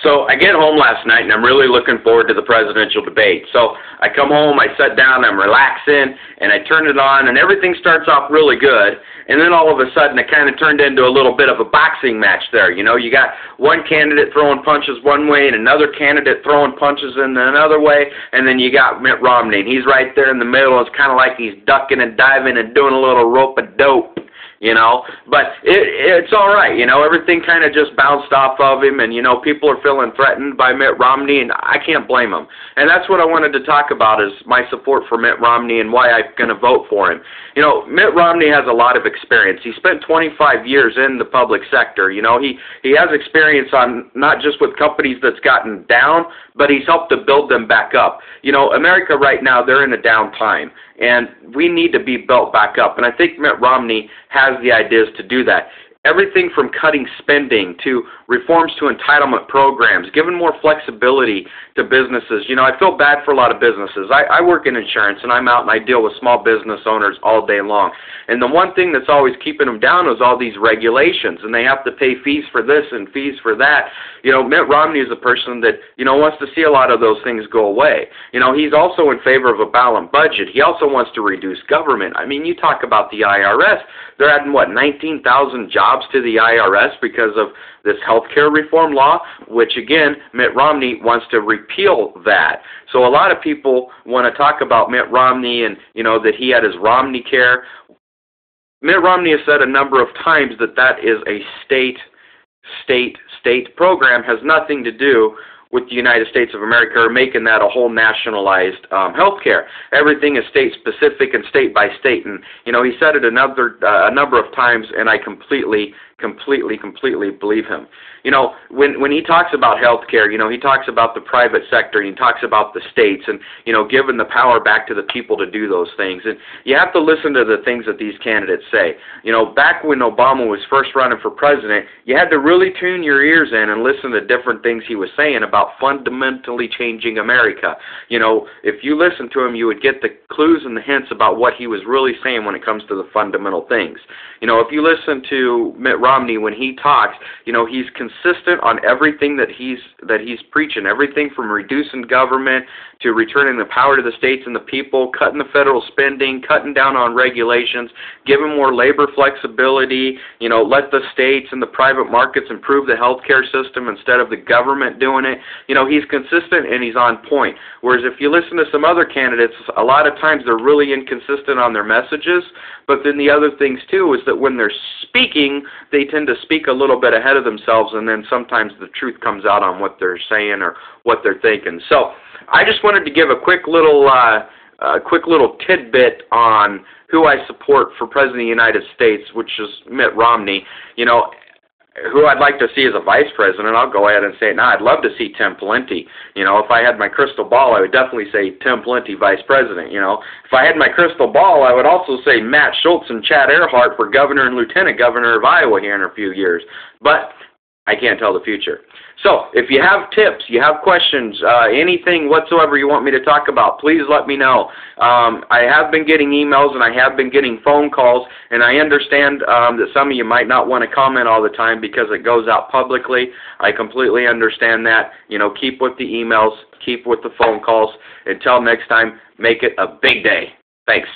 So I get home last night, and I'm really looking forward to the presidential debate. So I come home, I sit down, I'm relaxing, and I turn it on, and everything starts off really good. And then all of a sudden, it kind of turned into a little bit of a boxing match there. You know, you got one candidate throwing punches one way, and another candidate throwing punches in another way, and then you got Mitt Romney, and he's right there in the middle. It's kind of like he's ducking and diving and doing a little rope-a-dope. You know, but it's all right. You know, everything kind of just bounced off of him, and, you know, people are feeling threatened by Mitt Romney, and I can't blame them. And that's what I wanted to talk about, is my support for Mitt Romney and why I'm going to vote for him. You know, Mitt Romney has a lot of experience. He spent 25 years in the public sector. You know, he has experience on not just with companies that's gotten down, but he's helped to build them back up. You know, America right now, they're in a down time, and we need to be built back up. And I think Mitt Romney has the ideas to do that. Everything from cutting spending to reforms to entitlement programs, giving more flexibility to businesses. You know, I feel bad for a lot of businesses. I work in insurance, and I'm out and I deal with small business owners all day long. And the one thing that's always keeping them down is all these regulations, and they have to pay fees for this and fees for that. You know, Mitt Romney is a person that, you know, wants to see a lot of those things go away. You know, he's also in favor of a balanced budget. He also wants to reduce government. I mean, you talk about the IRS. They're adding, what, 19,000 jobs to the IRS because of this health care reform law, which, again, Mitt Romney wants to repeal that. So a lot of people want to talk about Mitt Romney and, you know, that he had his Romney Care. Mitt Romney has said a number of times that that is a state program, has nothing to do with the United States of America, or making that a whole nationalized health care. Everything is state-specific and state-by-state, and, you know, he said it a number of times, and I completely believe him. You know, when he talks about health care, you know, he talks about the private sector, and he talks about the states, and, you know, giving the power back to the people to do those things. And you have to listen to the things that these candidates say. You know, back when Obama was first running for president, you had to really tune your ears in and listen to different things he was saying about fundamentally changing America. You know, if you listened to him, you would get the clues and the hints about what he was really saying when it comes to the fundamental things. You know, if you listen to Mitt Romney when he talks, you know, he's consistent on everything that he's preaching, everything from reducing government to returning the power to the states and the people, cutting the federal spending, cutting down on regulations, giving more labor flexibility, you know, let the states and the private markets improve the healthcare system instead of the government doing it. You know, he's consistent and he's on point. Whereas if you listen to some other candidates, a lot of times they're really inconsistent on their messages, but then the other things too is that when they're speaking, they tend to speak a little bit ahead of themselves, and then sometimes the truth comes out on what they're saying or what they're thinking. So I just wanted to give a quick little tidbit on who I support for President of the United States, which is Mitt Romney. You know, who I'd like to see as a vice president, I'll go ahead and say it now. I'd love to see Tim Pawlenty. You know, if I had my crystal ball, I would definitely say Tim Pawlenty, vice president. You know, if I had my crystal ball, I would also say Matt Schultz and Chad Earhart for governor and lieutenant governor of Iowa here in a few years. But I can't tell the future. So if you have tips, you have questions, anything whatsoever you want me to talk about, please let me know. I have been getting emails and I have been getting phone calls, and I understand that some of you might not want to comment all the time because it goes out publicly. I completely understand that. You know, keep with the emails, keep with the phone calls. Until next time, make it a big day. Thanks.